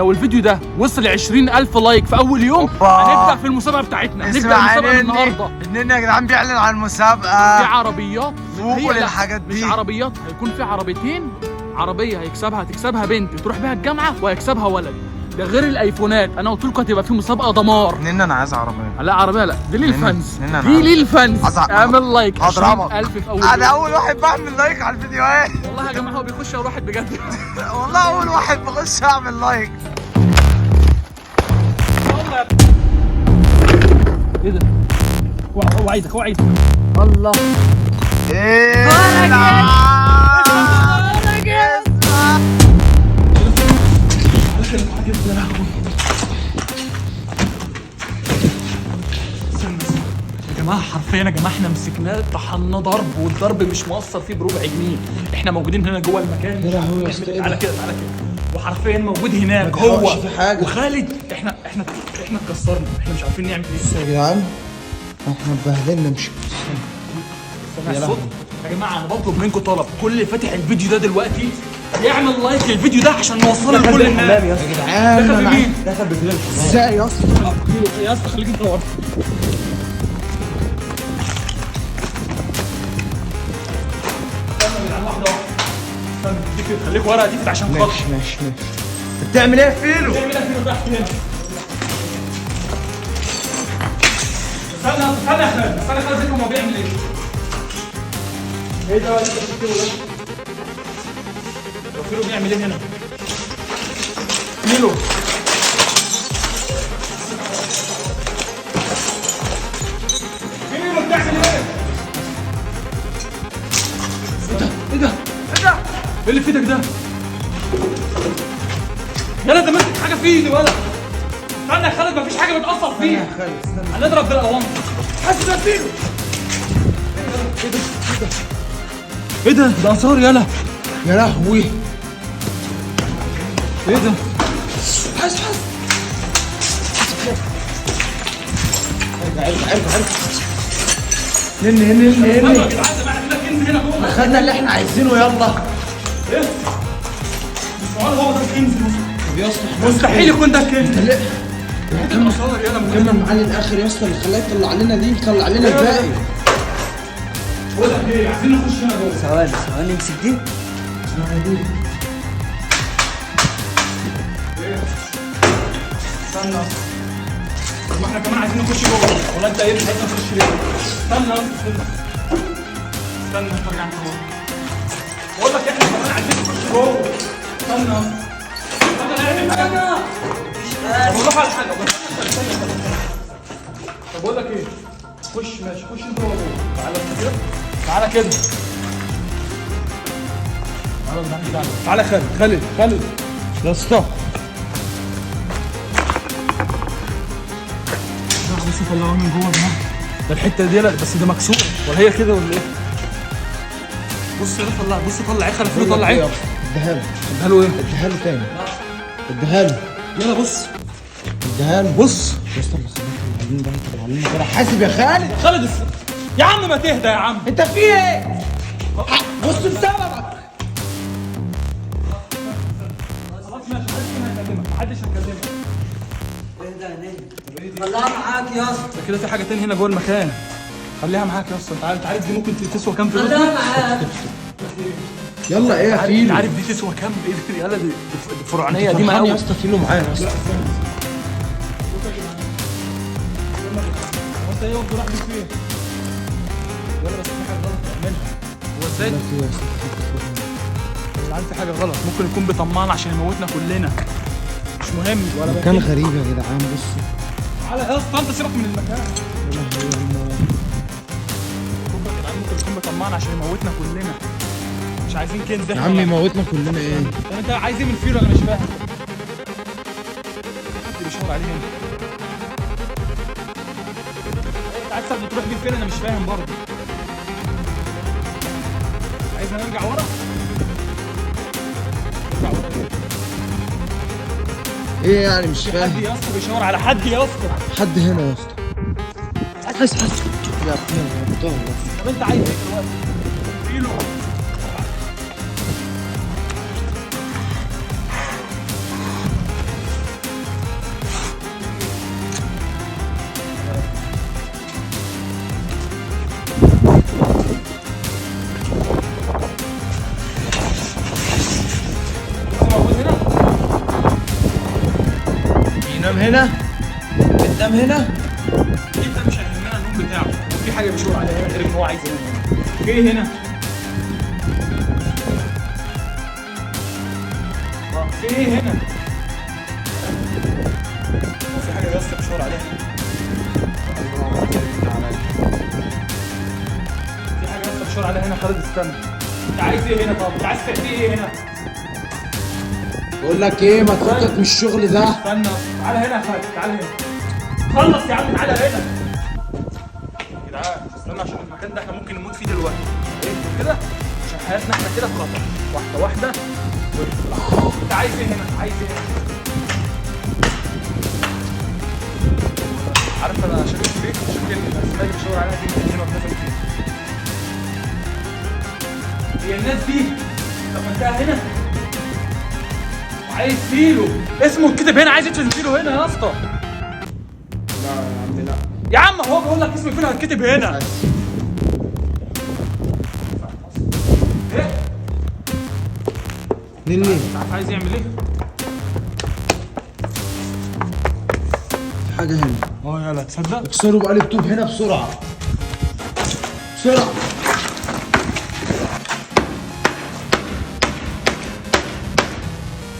لو الفيديو ده وصل 20,000 لايك في اول يوم هنبدا في المسابقه بتاعتنا. هنبدا المسابقه النهارده. اننا يا جدعان بيعلن عن مسابقه في عربيات فوق الحاجات دي. مش عربيات، هيكون في عربيتين. عربيه هتكسبها بنت تروح بيها الجامعه، وهيكسبها ولد. ده غير الايفونات. انا قلت لكم هتبقى في مسابقه دمار. انا عايز عربيه. لا عربيه لا، دي للفانز. دي للفانز. اعمل لايك. 20,000 في اول انا اول واحد بعمل لايك على الفيديوهات. والله يا جماعه هو بيخش اول واحد بجد. والله اول واحد بخش اعمل لايك. ايه ده؟ وعيدك الله. ايه يا جماعه حرفيا يا جماعه احنا مسكناه طحنا ضرب، والضرب مش مؤثر فيه بربع جنيه. احنا موجودين هنا جوه المكان. يا لهوي يا اسطى. تعالى كده وحرفيا موجود هناك هو وخالد. احنا اتكسرنا، احنا مش عارفين نعمل ايه. يا جدعان احنا اتبهدلنا. مش يا جماعه انا بطلب منكم طلب، كل اللي فاتح الفيديو ده دلوقتي يعمل لايك للفيديو ده عشان نوصله لكل الناس. يا جدعان دخل بمين؟ دخل بجلال. ازاي يا اسطى؟ يا اسطى خليك انت ورا. خليك ورا دي عشان خاطر. ماشي بتعمل ايه يا فيلو؟ بتعمل ايه فيلو تحت هنا؟ استنى يا خالد زيكم هو بيعمل ايه؟ ايه ده اللي انت بتكتبه ده؟ فيلو بيعمل ايه هنا؟ فيلو بتعمل ايه؟ ايه ده؟ ايه اللي في ايدك ده؟ يلا ده ماسك حاجه في ايدي ولا؟ استنى يا خالد مفيش حاجه بتأثر فيه. يا خالد استنى. هنضرب بالقوام. حاسس ده فيه. ايه ده؟ ده اثار يلا. يا لهوي. ايه ده؟ حس عرف. هنا يا جدعان ده عندنا كنز هنا جوه. خدنا اللي احنا عايزينه. يلا ايه؟ مش معقول هو ده الكنز. طب يا اسطى مستحيل يكون ده الكنز. لا كمل صور يلا كمل معاه للاخر يا اسطى. اللي خلاه يطلع لنا دي يطلع لنا الباقي. بقول لك ايه، عايزين نخش هنا جوه. ثواني امسك دي. استنى ما احنا كمان عايزين نخش جوه. ولا انت ايه بتحب نخش ليه؟ استنى ارجع انت جوه. بقول لك احنا كمان عايزين نخش جوه. استنى نعمل حاجه. طب نروح على حاجه. طب بقول لك ايه، خش ماشي، خش انت جوه. تعالى كده. تعالى خالد يا اسطى بص طلعوه من جوه ده الحته دي. لا بس ده مكسور ولا هي كده ولا ايه؟ بص طلع ايه. خلي طلع ايه. اديها له ايه؟ اديها له تاني. اديها له. يلا بص اديها له. بص يا اسطى اللي طلع لنا انا حاسب يا خالد. يا عم ما تهدى يا عم. انت في ايه؟ بص بسببك. خلاص ماشي، محدش هيكلمك. طلعها معاك يا اسطى. كده في حاجه تاني هنا جوه المكان. خليها معاك يا اسطى. انت عارف دي ممكن تسوى كام فلوس؟ طلعها معاك. يلا ايه يا انت فيلو؟ عارف دي تسوى كام؟ ايه دي؟ يلا دي فرعونيه دي. فرحان يا اسطى. فيلو معايا يا اسطى. انت ايه راح فين؟ يلا بس في حاجه غلط تعملها. هو ازاي؟ عارف في حاجه غلط. ممكن يكون بيطمعنا عشان يموتنا كلنا. مش مهم ولا مكان غريب يا جدعان. بصوا تعالى يا اسطى انت سيبك من المكان. يا جدعان ممكن يكون بيطمعنا عشان يموتنا كلنا. مش عايزين كنز. يا عم يموتنا كلنا ايه؟ طب انت عايز ايه من الفيلو؟ انا مش فاهم. حد بيشاور عليه هنا. انت عايز تروح بيه فين؟ انا مش فاهم برضه. عايزنا نرجع ورا؟ نرجع ورا ايه يعني مش في فاهم. حد يا اسطى بيشاور على حد يا اسطى. حد هنا يا اسطى. حس يا ابني. طب انت عايز ايه دلوقتي؟ فيلو نام هنا. بتنام هنا. انت مش هيهمنا النوم بتاعه، في حاجه بيشاور عليها غير ان هو عايز ينام. في ايه هنا؟ في ايه هنا؟ هو في حاجه يا اسطى بيشاور عليها؟ في حاجه يا اسطى بيشاور عليها هنا. خالد استنى، انت عايز ايه هنا؟ طب انت عايز تعمل ايه هنا؟ بقول لك ايه، ما تفكك من الشغل ده. استنى، تعالى هنا يا خالد، تعالى هنا. خلص يا عم، تعالى هنا. يا جدعان استنى، عشان المكان ده احنا ممكن نموت فيه دلوقتي. ايه كده؟ عشان حياتنا احنا كده في خطر. واحده واحده. انت عايز ايه هنا؟ عايز ايه هنا؟ عارف انا شاكك فيك؟ شاكك الاسماء اللي بشاور عليها دي من هنا وبنزل فين؟ هي الناس دي دفنتها هنا وعايز فيلو اسمه الكتب هنا، عايز يدفن فيلو هنا يا اسطى. لا يا عم لا. يا عم هو بيقول لك اسم الفيلو هتكتب هنا. ايه؟ نني عارف عايز يعمل ايه؟ في حاجة هنا. يلا تصدق؟ اكسروا بقى الطوب هنا بسرعة. بسرعة.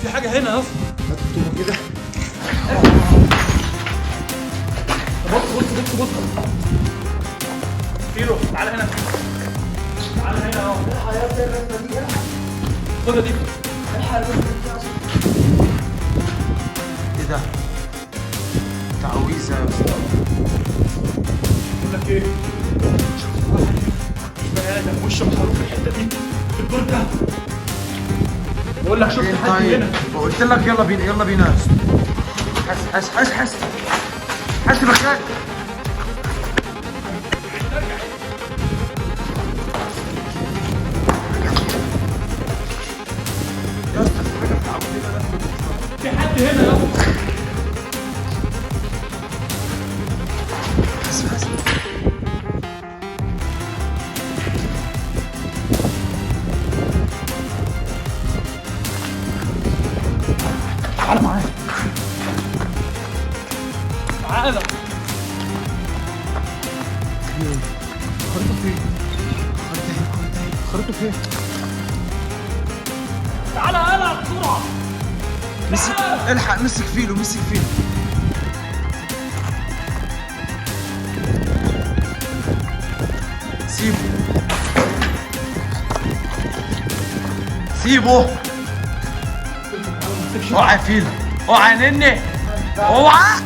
في حاجه هنا يا اسطى. هات الطوبة كده. بص فيلو تعالى هنا. تعالى هنا اهو. خد دي. ايه ده؟ تعويذه يا اسطى. بقول لك ايه؟ مش بني ادم وشه محروق في الحته دي في الدور ده. بقول لك شفت فين حد طيب؟ هنا. قلت لك يلا بينا يلا بينا. حس مكانك. في حد هنا يا اسطى. حس تعالى معايا. تعالى. خريطة فين؟ خريطة فين؟ تعالى يلا بسرعة. مسك الحق مسك فيلو. سيبه اوعى فيلو، اوعى نني، اوعى.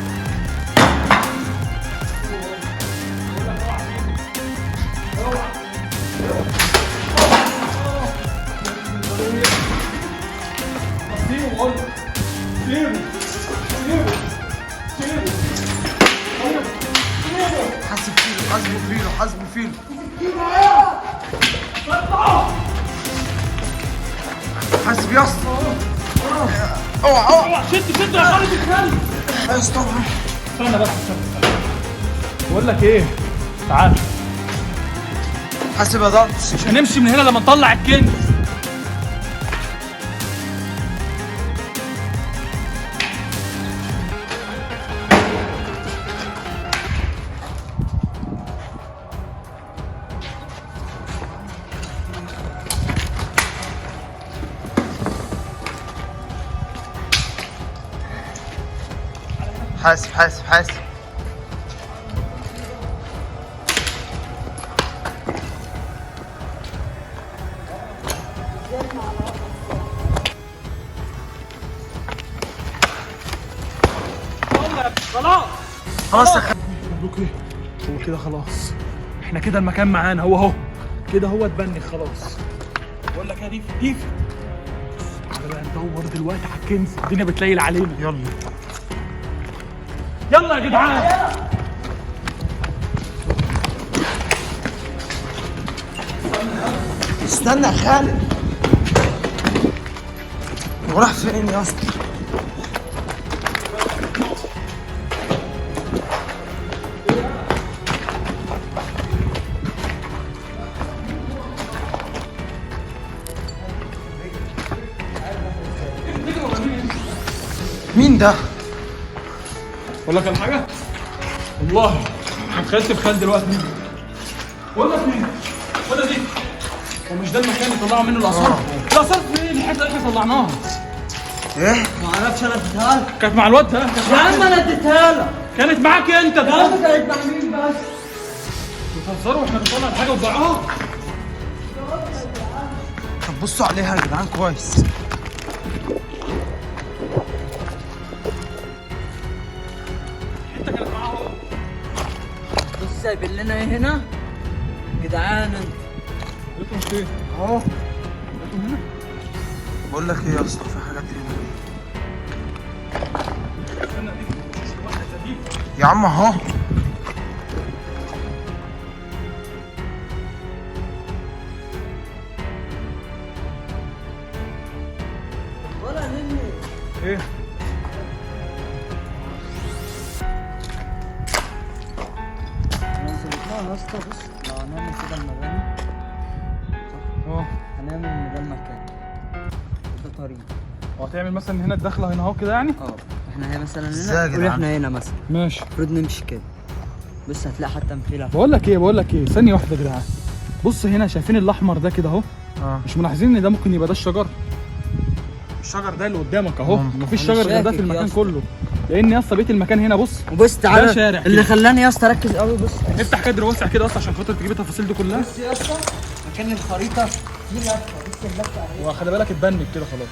حاسبه فيلو. حاسب يا اسطى. اوعى شد يا خالد الكلب. يا اسطى. استنى بس استنى. بقول لك ايه؟ تعال. حاسب يا دانس. مش هنمشي من هنا لما نطلع الكنز. حاسب. خلاص مبروك ايه؟ هو كده خلاص. احنا كده المكان معانا اهو كده، هو اتبني خلاص. بقول لك يا ديف تعالى بقى ندور دلوقتي على الكنز، الدنيا بتليل علينا. يلا يا جدعان. استنى يا خالد. وراح فين يا اسطى؟ مين ده؟ اقول لك على حاجه والله انا اتخيلت بخيال دلوقتي. بقول لك ايه، خد دي. هو مش ده المكان اللي طلعوا منه الاثار؟ الاثار فين؟ الحته اللي احنا طلعناها ايه؟ ما اعرفش انا اديتها لك. كانت مع الواد ده. يا عم انا اديتها لك. كانت معاك انت يا ده. عم كانت مع مين بس؟ بتهزروا واحنا بنطلع الحاجه وتضيعوها؟ طب بصوا عليها يا جدعان كويس. انت كانت معاهم. بص سايبين لنا ايه هنا؟ جدعان انت. لقيتهم فين؟ اهو لقيتهم هنا. بقول لك ايه يا اسطى، في حاجات هنا. استنى دي واحده زي دي. يا عم اهو. ولا مني. ايه؟ انا سبتها يا اسطى. بص لو هنعمل كده المباني اه هنعمل ان ده المكان. ده طريق. وهتعمل مثلا هنا الدخله هنا اهو كده يعني؟ اه احنا هنا مثلا ازاي يا هنا جدعان؟ واحنا هنا مثلا. ماشي. المفروض نمشي كده. بص هتلاقي حتى مفيلة. بقول لك ايه ثانيه واحده يا جدعان. بص هنا شايفين الاحمر ده كده اهو؟ اه مش ملاحظين ان ده ممكن يبقى ده الشجر؟ الشجر ده اللي قدامك اهو، ممكن. مفيش أنا شجر غير ده في شاكك يا المكان اسطى. كله. لان يا اسطى بقيه المكان هنا بص وبص تعالى ده شارع اللي كده. خلاني يا اسطى اركز قوي. بص افتح كادر واسع كده اصلا عشان خاطر تجيب التفاصيل دي كلها. بص يا اسطى مكان الخريطه دي لفه. بص اللفه اهي. وخلي بالك اتبنك كده خلاص.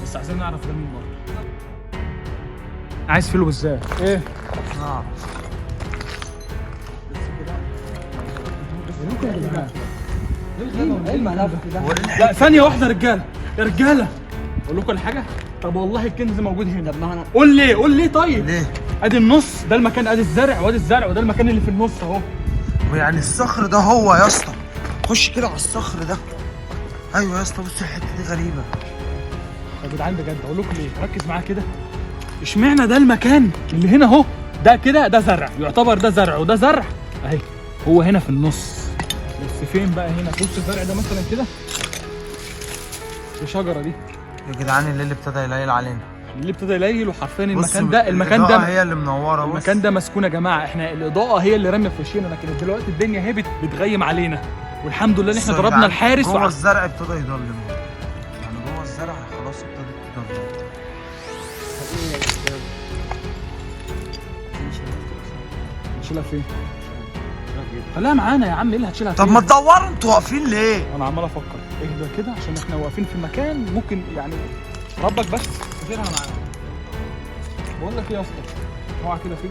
بس عايزين نعرف ده مين برضه. عايز فيلو ازاي؟ ايه؟ اه ايه الملف ده؟ لا ثانيه واحده يا رجاله يا رجاله. اقول لكم على حاجه؟ طب والله الكنز موجود هنا. طب ما انا قول لي طيب. ليه؟ ادي النص ده المكان، ادي الزرع وادي الزرع وده المكان اللي في النص اهو. يعني الصخر ده هو يا اسطى. خش كده على الصخر ده. ايوه يا اسطى بص الحته دي غريبه. يا جدعان بجد اقول لكم ليه؟ ركز معايا كده. اشمعنى ده المكان اللي هنا اهو؟ ده كده ده زرع، يعتبر ده زرع وده زرع اهي. هو هنا في النص. بس فين بقى هنا؟ بص الزرع ده مثلا كده. الشجره دي يا جدعان الليل ابتدى يليل علينا. اللي ابتدى يليل، وحرفيا بص المكان الإضاءة ده هي اللي منوره. بص المكان ده مسكون يا جماعه. احنا الاضاءه هي اللي راميه في وشنا، لكن دلوقتي الدنيا هي بتغيم علينا. والحمد لله ان احنا بص يا ضربنا جدعان، الحارس جوه الزرع ابتدى يضلم. يعني جوه الزرع خلاص ابتدت تضلم. نشيلها فين؟ خليها معانا يا عم. ايه اللي هتشيلها طب فين؟ ما تدوروا انتوا واقفين ليه؟ انا عمال افكر اهدى كده عشان احنا واقفين في مكان ممكن يعني ربك بس تشيلها معانا. بقول لك ايه يا اسطى؟ اوعى كده فيه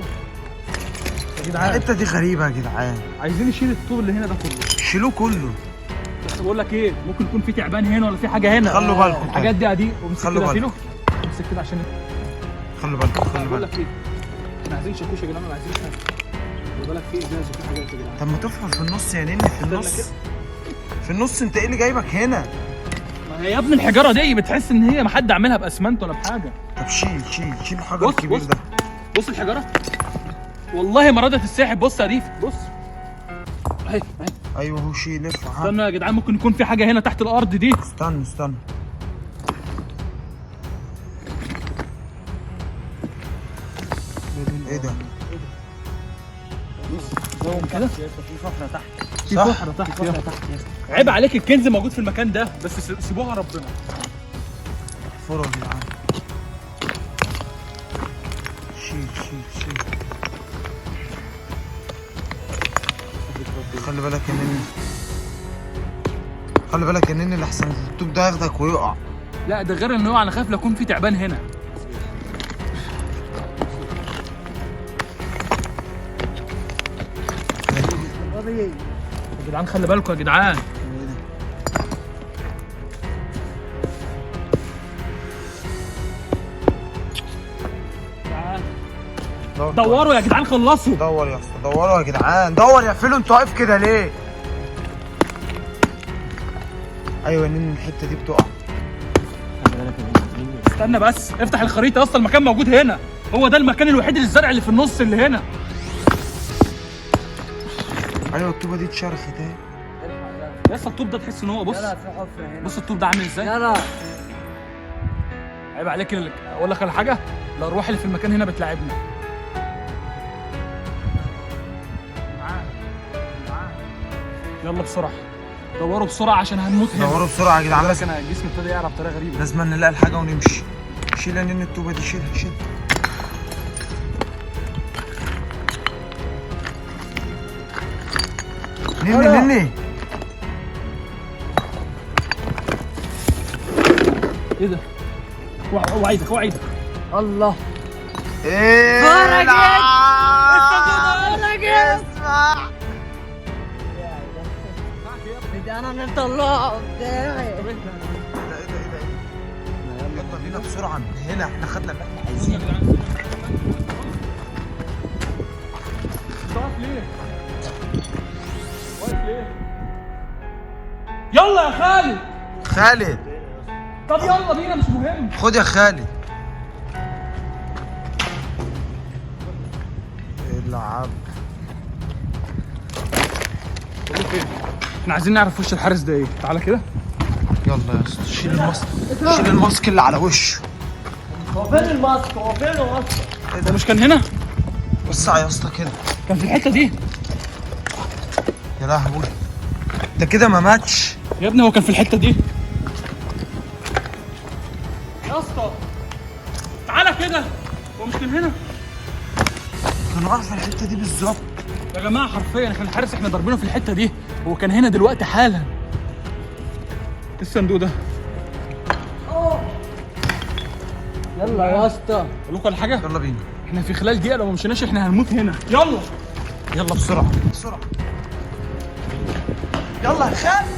يا جدعان. الحته دي غريبه يا جدعان. عايزين نشيل الطوب اللي هنا ده كله. شيلوه كله. بس بقول لك ايه، ممكن يكون في تعبان هنا ولا في حاجه هنا. خلوا بالكم. الحاجات دي ادي. وامسك خلوا كده بالكم. فيلو. امسك كده عشان خلوا بالكم خلوا بقول بالكم. لك ايه، احنا عايزين شاكوش يا جدعان ولا عايزين حاجه. خلي بالك في ازاز وفي حاجات يا جدعان. طب ما تفحر في النص يا نني. في استنى النص. كده. في النص انت ايه اللي جايبك هنا؟ ما هي يا ابني الحجاره دي بتحس ان هي ما حد عاملها باسمنت ولا بحاجه. طب شيل الحجر بص الكبير بص ده. بص الحجاره والله ما ردت الساحب. بص يا ريف بص اهي اهي. ايوه هو شيل ارفع. استنى يا جدعان، ممكن يكون في حاجه هنا تحت الارض دي. استنى. ايه ده؟ زوم كده. في فقره تحت. في صح؟ فحره تحت فقره يا. تحت يا اسطى. عيب عليك، الكنز موجود في المكان ده بس سيبوها ربنا. احفروا يا جدعان. شيل خلي بالك يا نني. خلي بالك يا نني لحسن الطوب ده ياخدك ويقع. لا ده غير انه انا خايف لا يكون في تعبان هنا. يا جدعان خلي بالكم يا جدعان. دوروا يا جدعان، خلصوا. دور يا اسطى. دوروا يا جدعان. دور يا فيلو. انت واقف كده ليه؟ ايوه يا نني الحته دي بتقع. استنى بس افتح الخريطه. اصلا المكان موجود هنا. هو ده المكان الوحيد للزرع اللي في النص اللي هنا. ايوه الطوبه دي اتشرخت اهي. يا اسطى الطوب ده تحس ان هو بص يلا في حفره هنا. بص الطوب ده عامل ازاي. يلا عيب عليك. اقول لك على حاجه، الارواح اللي في المكان هنا بتلاعبنا. يلا بسرعه دوروا بسرعه عشان هنموت هنا. دوروا بسرعه يا جدعان، لكن انا جسمي ابتدى يعرف بطريقه غريبه. لازم نلاقي الحاجه ونمشي. شيل يا نني الطوبه دي، شيلها شيلها. نني ايه ده؟ وعيدك وعيدك. الله ايه فرجت. اسمع ده انا نطلعه قدامي. ايه ده يلا بينا بسرعه من هنا، احنا خدنا اللي احنا عايزينه. واقف ليه؟ واقف ليه؟ يلا يا خالد. خالد طب يلا بينا مش مهم. خد يا خالد. العب. احنا عايزين نعرف وش الحارس ده ايه. تعالى كده. يلا يا اسطى شيل الماسك، شيل الماسك اللي على وشه. هو فين الماسك؟ هو فين الماسك؟ ده مش كان هنا؟ وسع يا اسطى كده. كان في الحته دي. يا لهوي ده كده ما ماتش يا ابني هو كان في الحته دي. يا اسطى تعالى كده. هو مش كان هنا؟ كان واقف في الحته دي بالظبط يا جماعه حرفيا احنا الحارس احنا ضاربينه في الحته دي. هو كان هنا دلوقتي حالا. ايه الصندوق ده؟ يلا يا اسطى. اقول لكم على حاجه؟ يلا بينا احنا في خلال دقيقه لو ما مشيناش احنا هنموت هنا. يلا يلا بسرعه بسرعه. يلا يا خالد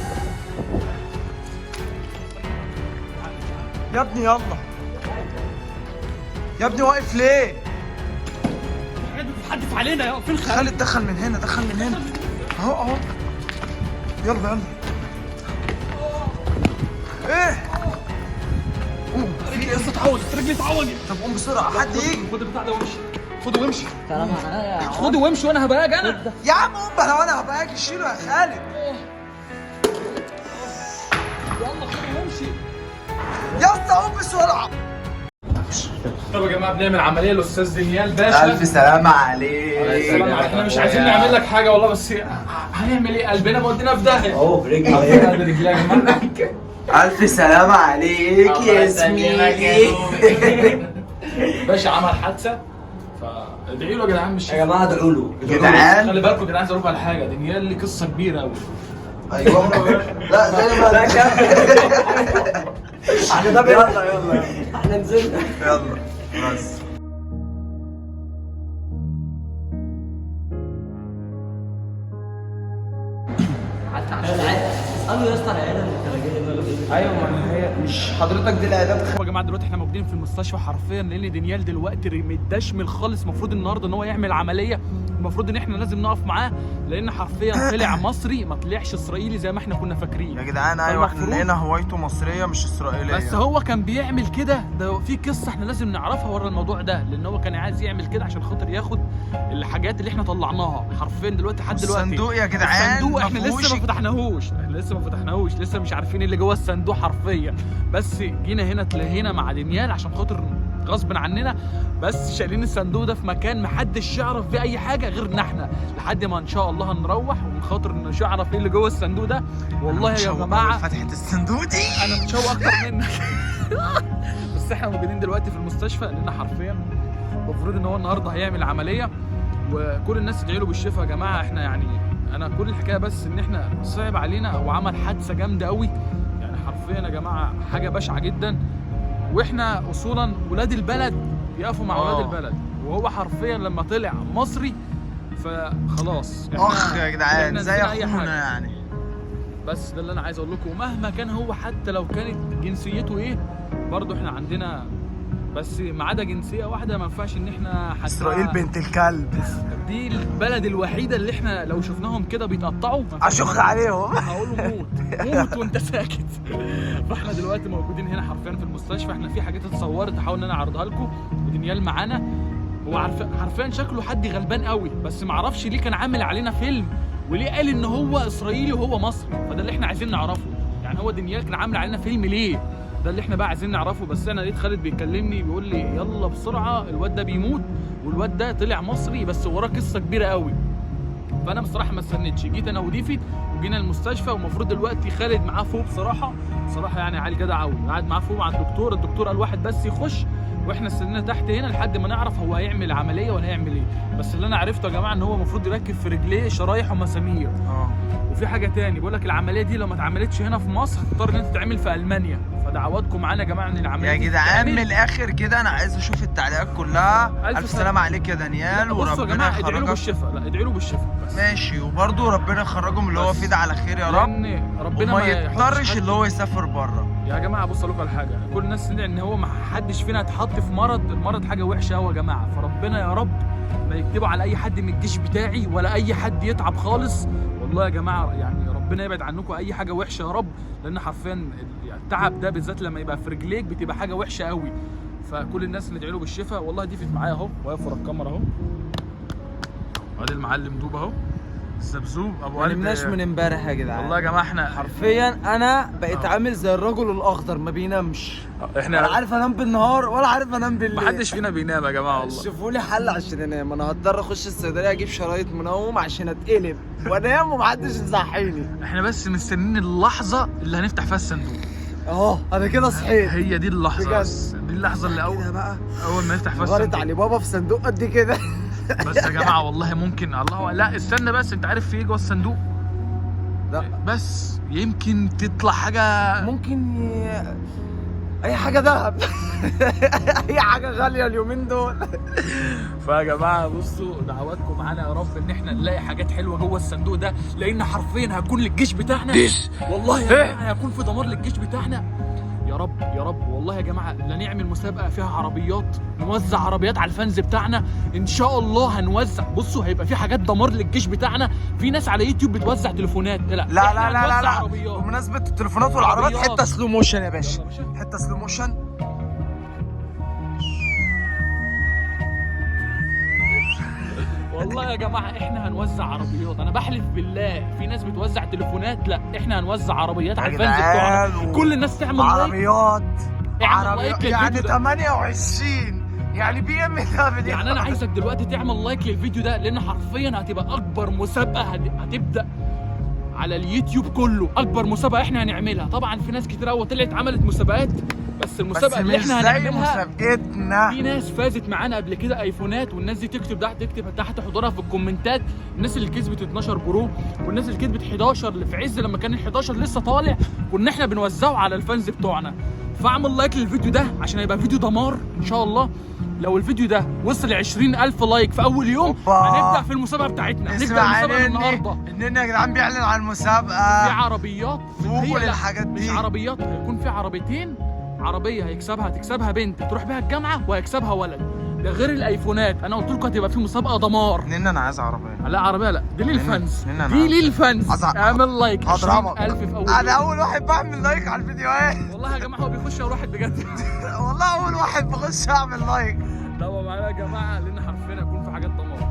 يا ابني يلا يا ابني واقف ليه؟ حاجات بتتحدف علينا. يا فين خالد؟ خالد دخل من هنا، دخل من هنا اهو اهو. يلا يلا ايه؟ قوم. رجلي لسه اتعوجت. رجلي اتعوجت. طب قوم بسرعه حد يجي. خد البتاع ده وامشي. خده وامشي. سلام عليكم. خده وامشي وانا هبقى اجي انا. يا عم قوم بقى، لو انا هبقى اجي شيله يا خالد. يلا خده وامشي. يا اسطى قوم بسرعه. طب يا جماعه بنعمل عمليه للاستاذ دانيال باشا. سلامة عليك. احنا مش عايزين نعمل لك حاجه والله، بس هنعمل ايه؟ قلبنا مودينا في داهيه. اهو في رجلي. قلب رجليا يا جماعه. ألف سلامة عليك يا زميلي. باشا عمل حادثه فادعي له يا جدعان. مش يا جماعه ادعوا له. جدعان خلي بالكم يا جدعان، عايز اقول لكم على حاجه. دانيال ليه قصه كبيره قوي. ايوه لا زي ما احنا ده يلا احنا نزلنا. يلا بس. اسالوا يا اسطى العيله اللي انت ايوه ما هي مش حضرتك دي العيادات. يا جماعه دلوقتي احنا موجودين في المستشفى حرفيا، لان دانيال دلوقتي متدشمل خالص. المفروض النهارده ان هو يعمل عمليه. المفروض ان احنا لازم نقف معاه، لان حرفيا طلع مصري ما طلعش اسرائيلي زي ما احنا كنا فاكرين. يا جدعان ايوه احنا فالمفروض- لقينا هوايته مصريه مش اسرائيليه. بس هو كان بيعمل كده. ده في قصه احنا لازم نعرفها ورا الموضوع ده، لان هو كان عايز يعمل كده عشان خاطر ياخد الحاجات اللي احنا طلعناها حرفيا دلوقتي لحد دلوقتي. الصندوق يا جدعان الصندوق احنا مفهوش. لسه ما فتحناهوش. لسه مش عارفين اللي جوه الصندوق حرفيا. بس جينا هنا تلاقينا مع دانيال عشان خاطر غصب عننا، بس شايلين الصندوق ده في مكان محدش يعرف فيه اي حاجه غيرنا احنا، لحد ما ان شاء الله هنروح ونخاطر مش هعرف ايه اللي جوه الصندوق ده. والله يا جماعه فتحة الصندوق دي انا متشوق اكتر منك. بس احنا موجودين دلوقتي في المستشفى، لان حرفيا المفروض ان هو النهارده هيعمل عمليه، وكل الناس تدعي له بالشفاء يا جماعه. احنا يعني انا كل الحكايه بس ان احنا صعب علينا وعمل حادثه جامده قوي، يعني حرفيا يا جماعه حاجه بشعه جدا. واحنا اصولا ولاد البلد يقفوا مع ولاد البلد، وهو حرفيا لما طلع مصري فخلاص اخ يا جدعان إحنا زي نسينا أي اخونا حاجة. يعني. بس ده اللي انا عايز اقول لكم. ومهما كان هو حتى لو كانت جنسيته ايه، برضه احنا عندنا بس ما عدا جنسيه واحده ما ينفعش ان احنا حتى اسرائيل بنت الكلب. دي البلد الوحيده اللي احنا لو شفناهم كده بيتقطعوا ما ينفعش اشخ عليهم. هقول له موت وانت ساكت. فاحنا دلوقتي موجودين هنا حرفيا في المستشفى. احنا في حاجات اتصورت هحاول ان انا اعرضها لكم، ودانيال معانا. هو حرفيا شكله حد غلبان قوي، بس ما اعرفش ليه كان عامل علينا فيلم وليه قال ان هو اسرائيلي وهو مصري. فده اللي احنا عايزين نعرفه، يعني هو دانيال كان عامل علينا فيلم ليه؟ فده اللي احنا بقى عايزين نعرفه. بس انا لقيت خالد بيكلمني بيقول لي يلا بسرعه الواد ده بيموت، والواد ده طلع مصري بس وراه قصه كبيره قوي. فانا بصراحه ما استنيتش، جيت انا وضيفي وجينا المستشفى، ومفروض دلوقتي خالد معاه فوق بصراحه يعني عيل جدع قوي، قاعد معاه فوق مع الدكتور قال واحد بس يخش، واحنا استنينا تحت هنا لحد ما نعرف هو هيعمل عمليه ولا هيعمل ايه. بس اللي انا عرفته يا جماعه ان هو المفروض يركب في رجليه شرايح ومسامير. وفي حاجه تاني بيقول لك العمليه دي لو ما اتعملتش هنا في مصر هتضطر ان انت تتعمل في المانيا. فدعواتكم معانا يا جماعه ان العمليه يا جدعان من الاخر كده انا عايز اشوف التعليقات كلها. الف سلام عليك يا دانيال، وربنا يخرجك. ادعي له بالشفاء، لا ادعي له بالشفاء بس. ماشي، وبرده ربنا يخرجه من اللي هو فيه ده على خير يا رب، ربنا وما يضطرش اللي هو يسافر بره. يا جماعه بص اقول لكم على حاجه، كل الناس تدعي ان هو ما حدش فينا يتحط في مرض، المرض حاجه وحشه قوي يا جماعه. فربنا يا رب ما يكتبوا على اي حد من الجيش بتاعي ولا اي حد يتعب خالص، والله يا جماعه يعني ربنا يبعد عنكم اي حاجه وحشه يا رب، لان حرفيا التعب ده بالذات لما يبقى في رجليك بتبقى حاجه وحشه قوي. فكل الناس ندعي له بالشفاء. والله ضيفت معايا اهو واقف ورا الكاميرا اهو، وادي المعلم دوب اهو، الزبزوب ابو قلب. ما نمناش من امبارح يا جدعان والله يا جماعه احنا حرفيا انا بقيت عامل زي الرجل الاخضر ما بينامش. احنا ولا عارف انام بالنهار ولا عارف انام بالليل. محدش فينا بينام يا جماعه والله. شوفوا لي حل عشان انام، انا هضطر اخش الصيدليه اجيب شرايط منوم عشان اتقلب وانام ومحدش يصحيني. احنا بس مستنيين اللحظه اللي هنفتح فيها الصندوق اهو انا كده صحيت. هي دي اللحظه بجد. بس، دي اللحظه اللي كده بقى اول ما يفتح فيها غارت الصندوق. علي بابا في صندوق قد كده. بس يا جماعه والله ممكن الله، لا استنى بس، انت عارف في ايه جوه الصندوق؟ لا بس يمكن تطلع حاجه، ممكن اي حاجه دهب. اي حاجه غاليه اليومين دول. فيا جماعه بصوا دعواتكم معانا يا رب ان احنا نلاقي حاجات حلوه جوه الصندوق ده، لان حرفيا هيكون للجيش بتاعنا والله يا جماعه هيكون في دمار للجيش بتاعنا. يا رب يا رب والله يا جماعه لا نعمل مسابقه فيها عربيات، نوزع عربيات على الفانز بتاعنا ان شاء الله. هنوزع، بصوا هيبقى في حاجات دمار للجيش بتاعنا. في ناس على يوتيوب بتوزع تليفونات، لا لا لا إحنا لا لا, هنوزع لا. عربيات. بمناسبة التليفونات والعربيات عربيات. حتة سلو موشن يا يلا باشا، يا باشا. حتة سلو موشن. والله يا جماعه احنا هنوزع عربيات، انا بحلف بالله. في ناس بتوزع تليفونات، لا احنا هنوزع عربيات على الفانز بتوعنا. كل الناس تعمل لايك، عربيات اعمل لايك يعني للفيديو ده. 28 يعني بي ام دبليو. يعني انا عايزك دلوقتي تعمل لايك للفيديو ده، لان حرفيا هتبقى اكبر مسابقه هتبدا على اليوتيوب كله. اكبر مسابقه احنا هنعملها. طبعا في ناس كتير قوي طلعت عملت مسابقات، بس المسابقه اللي احنا هنعملها مسابقتنا. في ناس فازت معانا قبل كده ايفونات، والناس دي تكتب تحت حضورها في الكومنتات. الناس اللي كسبت 12 برو، والناس اللي كسبت 11 اللي في عز لما كان ال 11 لسه طالع كنا احنا بنوزعه على الفانز بتوعنا. فاعمل لايك للفيديو ده عشان يبقى فيديو دمار ان شاء الله. لو الفيديو ده وصل 20,000 لايك في اول يوم هنبدا في المسابقه بتاعتنا. هنبدا المسابقه النهارده. اننا يا جدعان بيعلن عن المسابقه في عربيات، فوق الحاجات دي. مش عربيات، هيكون في عربيتين. عربيه هتكسبها بنت تروح بيها الجامعه، وهيكسبها ولد. ده غير الايفونات. انا قلت لكم هتبقى في مسابقه دمار. انا عايز عربيه. لا عربيه لا، دي للفانز، نن دي للفانز. اعمل لايك. هضربك. 20,000 في اول انا يوم. اول واحد بعمل لايك على الفيديوهات. والله يا جماعه هو بيخش اول واحد بجد. والله اول واحد بخش اعمل لايك. طبعا معانا يا جماعه لان حرفيا هيكون في حاجات دمار.